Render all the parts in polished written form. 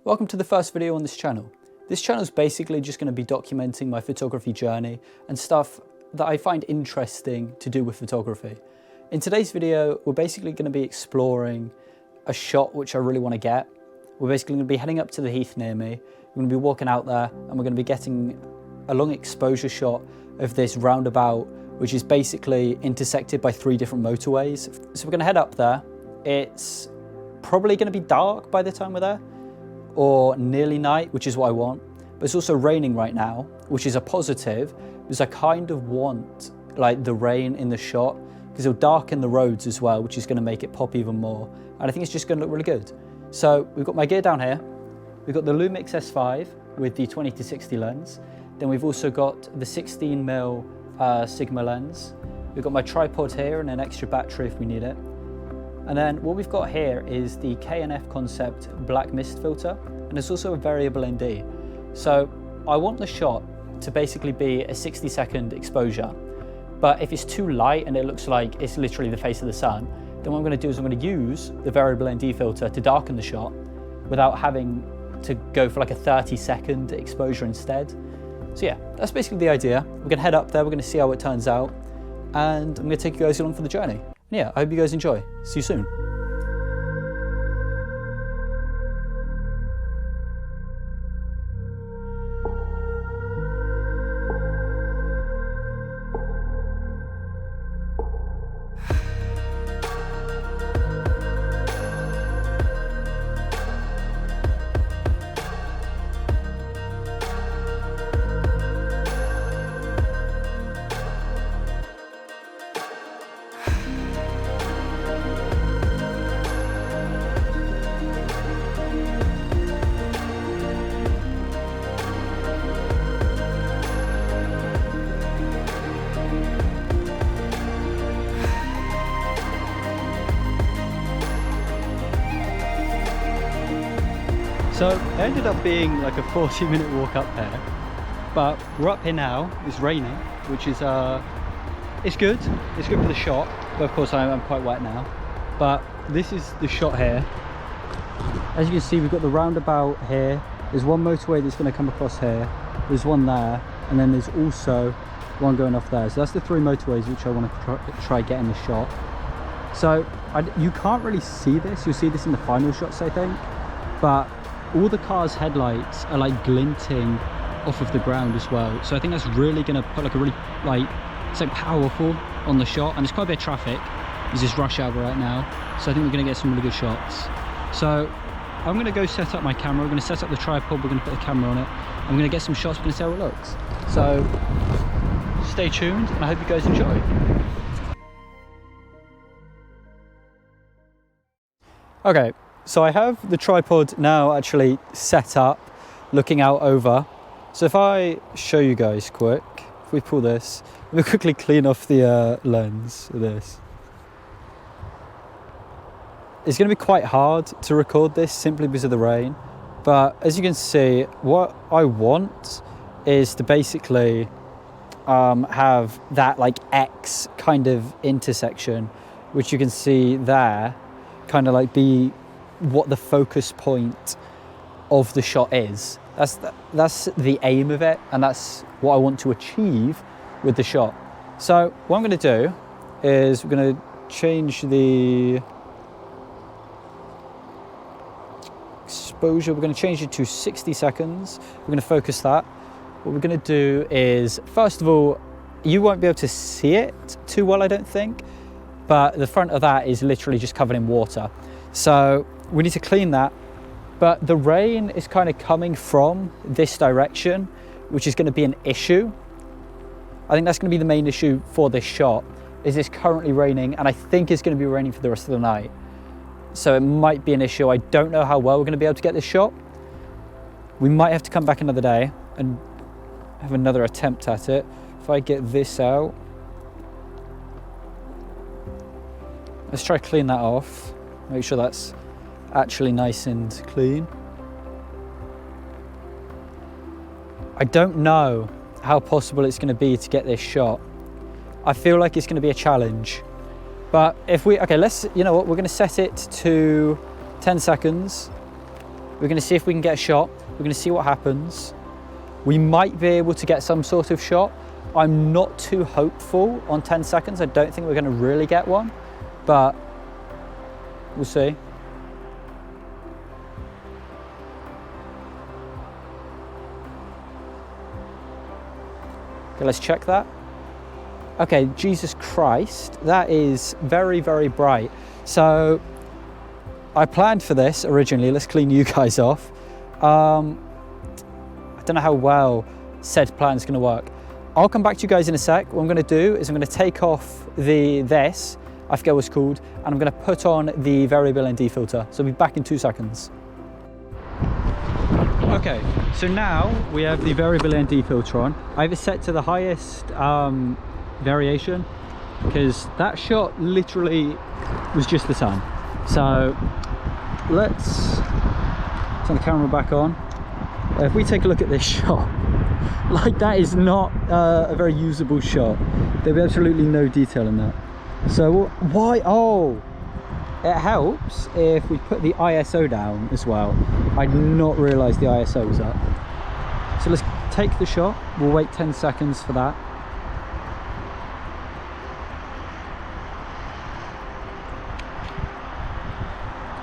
Welcome to the first video on this channel. This channel is basically just going to be documenting my photography journey and stuff that I find interesting to do with photography. In today's video, we're basically going to be exploring a shot which I really want to get. We're basically going to be heading up to the heath near me. We're going to be walking out there and we're going to be getting a long exposure shot of this roundabout, which is basically intersected by 3 different motorways. So we're going to head up there. It's probably going to be dark by the time we're there, or nearly night, which is what I want. But it's also raining right now, which is a positive, because I kind of want like the rain in the shot, because it'll darken the roads as well, which is going to make it pop even more. And I think it's just going to look really good. So we've got my gear down here. We've got the Lumix S5 with the 20-60 lens. Then we've also got the 16mm Sigma lens. We've got my tripod here and an extra battery if we need it. And then what we've got here is the K&F Concept Black Mist filter, and it's also a variable ND. So I want the shot to basically be a 60-second exposure, but if it's too light and it looks like it's literally the face of the sun, then what I'm going to do is I'm going to use the variable ND filter to darken the shot without having to go for like a 30-second exposure instead. So yeah, that's basically the idea. We're going to head up there, we're going to see how it turns out, and I'm going to take you guys along for the journey. And yeah, I hope you guys enjoy. See you soon. So it ended up being like a 40-minute walk up there, but we're up here now. It's raining, which is it's good. It's good for the shot, but of course I'm quite wet now. But this is the shot here. As you can see, we've got the roundabout here. There's one motorway that's going to come across here. There's one there, and then there's also one going off there. So that's the 3 motorways which I want to try getting the shot. So you can't really see this. You'll see this in the final shots, I think, but all the car's headlights are like glinting off of the ground as well. So I think that's really going to put like a really it's like powerful on the shot. And there's quite a bit of traffic. It's just rush hour right now. So I think we're going to get some really good shots. So I'm going to go set up my camera. We're going to set up the tripod. We're going to put the camera on it. I'm going to get some shots. We're going to see how it looks. So stay tuned and I hope you guys enjoy. Okay. So I have the tripod now actually set up, looking out over. So if I show you guys quick, if we pull this, we'll quickly clean off the lens of this. It's going to be quite hard to record this simply because of the rain. But as you can see, what I want is to basically have that like X kind of intersection, which you can see there, kind of like be what the focus point of the shot is. That's the aim of it, and that's what I want to achieve with the shot. So what I'm going to do is we're going to change the exposure. We're going to change it to 60 seconds. We're going to focus that. What we're going to do is, first of all, you won't be able to see it too well, I don't think, but the front of that is literally just covered in water. So we need to clean that, but the rain is kind of coming from this direction, which is going to be an issue. I think that's going to be the main issue for this shot, is it's currently raining, and I think it's going to be raining for the rest of the night. So it might be an issue. I don't know how well we're going to be able to get this shot. We might have to come back another day and have another attempt at it. If I get this out, let's try to clean that off. Make sure that's actually nice and clean. I don't know how possible it's going to be to get this shot. I feel like it's going to be a challenge. But if we, okay, let's, you know what, we're going to set it to 10 seconds. We're gonna see if we can get a shot. We're gonna see what happens. We might be able to get some sort of shot. I'm not too hopeful on 10 seconds. I don't think we're gonna really get one, but we'll see. Okay, let's check that. Okay, Jesus Christ, that is very, very bright. So I planned for this originally. Let's clean you guys off. I don't know how well said plan is going to work. I'll come back to you guys in a sec. What I'm going to do is I'm going to take off this, I forget what it's called, and I'm going to put on the variable ND filter. So I'll be back in 2 seconds. Okay, so now we have the variable ND filter on. I have it set to the highest variation because that shot literally was just the sun. So let's turn the camera back on. If we take a look at this shot, like that is not a very usable shot. There'll be absolutely no detail in that. So why? Oh, it helps if we put the ISO down as well. I did not realise the ISO was up. So let's take the shot. We'll wait 10 seconds for that.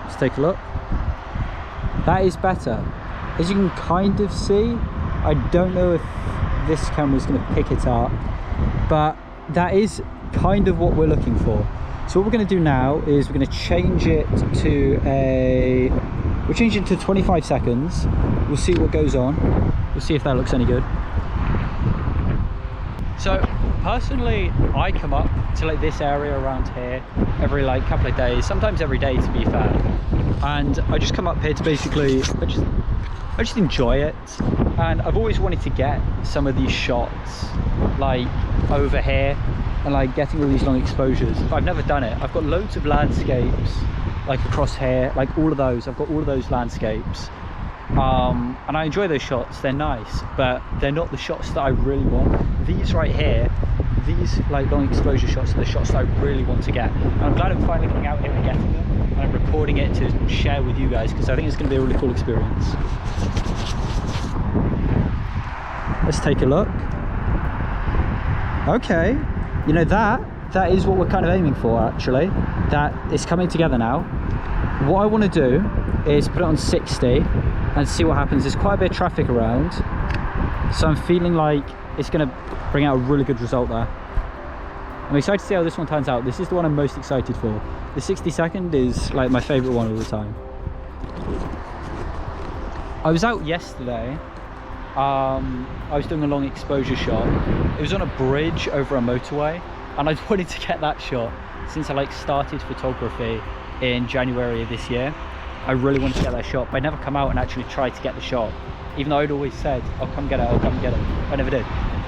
Let's take a look. That is better. As you can kind of see, I don't know if this camera is going to pick it up, but that is kind of what we're looking for. So what we're going to do now is we're going to change it to we'll change it to 25 seconds. We'll see what goes on. We'll see if that looks any good. So personally, I come up to like this area around here every like couple of days, sometimes every day to be fair. And I just come up here to basically, I just enjoy it. And I've always wanted to get some of these shots like over here and like getting all these long exposures, but I've never done it. I've got loads of landscapes like across here, like all of those. I've got all of those landscapes. And I enjoy those shots, they're nice, but they're not the shots that I really want. These right here, these like long exposure shots are the shots that I really want to get. And I'm glad I'm finally coming out here and getting them, and I'm recording it to share with you guys because I think it's going to be a really cool experience. Let's take a look. Okay, you know that is what we're kind of aiming for actually. That is coming together now. What I want to do is put it on 60 and see what happens. There's quite a bit of traffic around, so I'm feeling like it's going to bring out a really good result there. I'm excited to see how this one turns out. This is the one I'm most excited for. The 60-second is like my favorite one of the time. I was out yesterday. I was doing a long exposure shot. It was on a bridge over a motorway, and I wanted to get that shot since I like started photography in January of this year. I really wanted to get that shot, but I never come out and actually tried to get the shot, even though I'd always said I'll come get it, I'll come get it. I never did.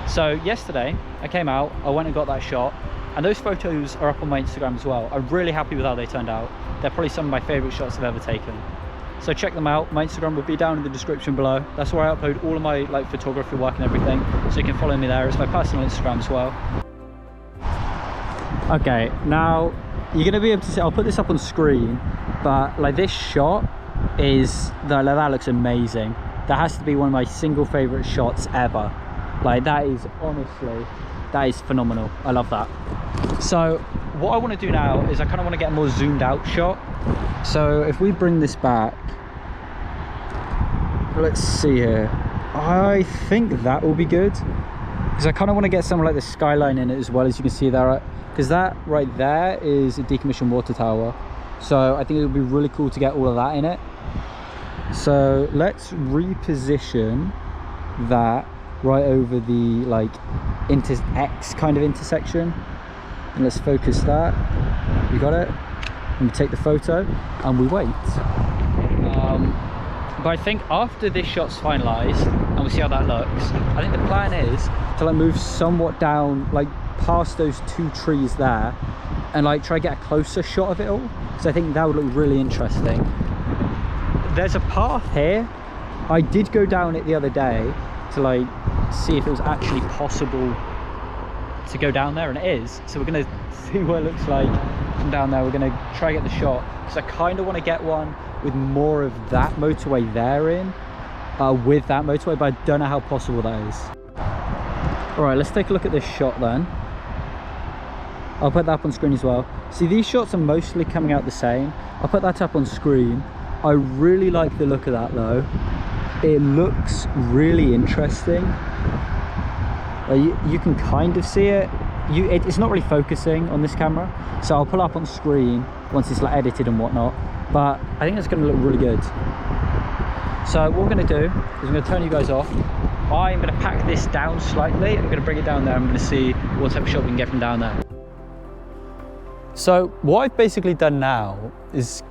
So yesterday I came out, I went and got that shot, and those photos are up on my Instagram as well. I'm really happy with how they turned out. They're probably some of my favorite shots I've ever taken. So check them out. My Instagram will be down in the description below. That's where I upload all of my like photography work and everything, so you can follow me there. It's my personal Instagram as well. Okay, now you're gonna be able to see, I'll put this up on screen, but like this shot is, that looks amazing. That has to be one of my single favorite shots ever. Like that is honestly, that is phenomenal. I love that. So what I want to do now is I kind of want to get a more zoomed out shot. So if we bring this back, let's see here, I think that will be good, because I kind of want to get something like the skyline in it as well. As you can see there, because that right there is a decommissioned water tower, so I think it would be really cool to get all of that in it. So let's reposition that right over the like X kind of intersection, and let's focus that. We got it, and we take the photo and we wait. But I think after this shot's finalized and we see how that looks, I think the plan is to like move somewhat down like past those two trees there and like try to get a closer shot of it all. So I think that would look really interesting. There's a path here. I did go down it the other day to like see if it was actually possible to go down there, and it is. So we're gonna see what it looks like from down there, we're going to try and get the shot, because I kind of want to get one with more of that motorway there in, with that motorway, but I don't know how possible that is. All right, let's take a look at this shot then. I'll put that up on screen as well. See, these shots are mostly coming out the same. I'll put that up on screen. I really like the look of that though. It looks really interesting. You can kind of see it. It's not really focusing on this camera, so I'll pull up on screen once it's like edited and whatnot, but I think it's going to look really good. So what we're going to do is I'm going to turn you guys off. I'm going to pack this down slightly. I'm going to bring it down there. I'm going to see what type of shot we can get from down there. So what I've basically done now is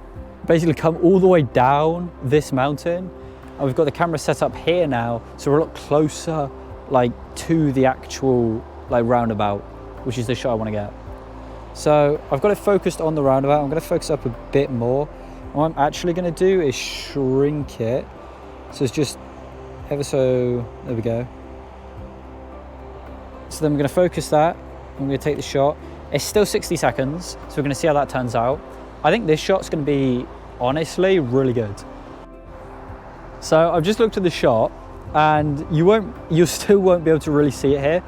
basically come all the way down this mountain, and we've got the camera set up here now, so we're a lot closer like to the actual like roundabout, which is the shot I want to get. So I've got it focused on the roundabout. I'm going to focus up a bit more. What I'm actually going to do is shrink it, so it's just ever so, there we go. So then we're going to focus that, I'm going to take the shot. It's still 60 seconds, so we're going to see how that turns out. I think this shot's going to be, honestly, really good. So I've just looked at the shot, and you still won't be able to really see it here,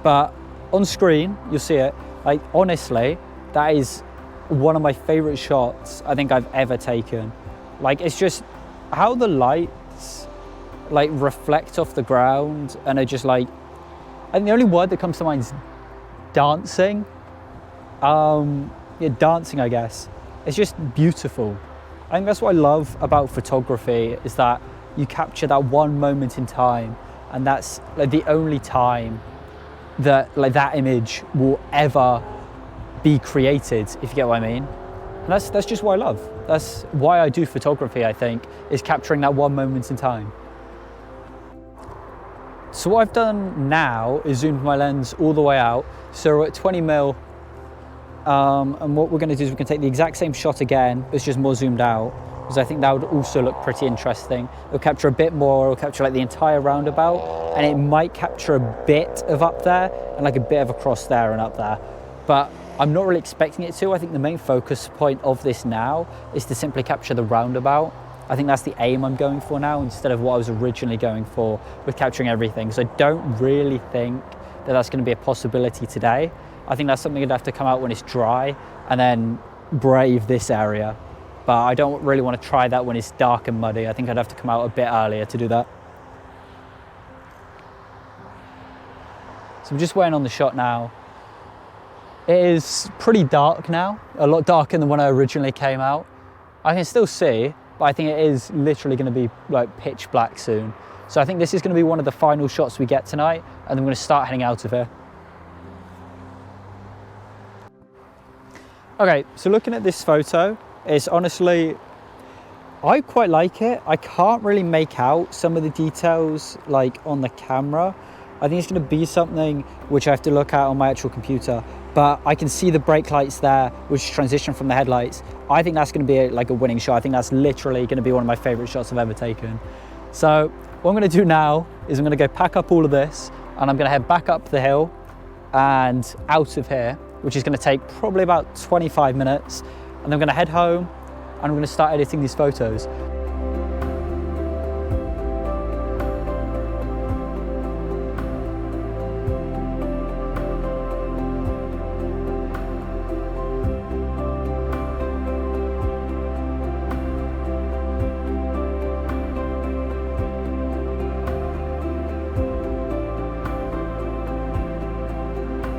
but on screen, you'll see it. Like, honestly, that is one of my favorite shots I think I've ever taken. Like, it's just how the lights like reflect off the ground and are just like, I think the only word that comes to mind is dancing. Yeah, dancing, I guess. It's just beautiful. I think that's what I love about photography, is that you capture that one moment in time, and that's like the only time that like that image will ever be created, if you get what I mean. And that's just what I love. That's why I do photography, I think, is capturing that one moment in time. So what I've done now is zoomed my lens all the way out, so we're at 20mm. And what we're going to do is we're going to take the exact same shot again, but it's just more zoomed out, because I think that would also look pretty interesting. It'll capture a bit more, it'll capture like the entire roundabout, and it might capture a bit of up there and like a bit of across there and up there. But I'm not really expecting it to. I think the main focus point of this now is to simply capture the roundabout. I think that's the aim I'm going for now, instead of what I was originally going for with capturing everything. So I don't really think that that's going to be a possibility today. I think that's something that'd have to come out when it's dry and then brave this area. But I don't really want to try that when it's dark and muddy. I think I'd have to come out a bit earlier to do that. So I'm just waiting on the shot now. It is pretty dark now, a lot darker than when I originally came out. I can still see, but I think it is literally going to be like pitch black soon. So I think this is going to be one of the final shots we get tonight, and then we're going to start heading out of here. Okay, so looking at this photo, it's honestly, I quite like it. I can't really make out some of the details like on the camera. I think it's going to be something which I have to look at on my actual computer, but I can see the brake lights there, which transition from the headlights. I think that's going to be like a winning shot. I think that's literally going to be one of my favorite shots I've ever taken. So what I'm going to do now is I'm going to go pack up all of this, and I'm going to head back up the hill and out of here, which is going to take probably about 25 minutes. And I'm going to head home, and I'm going to start editing these photos.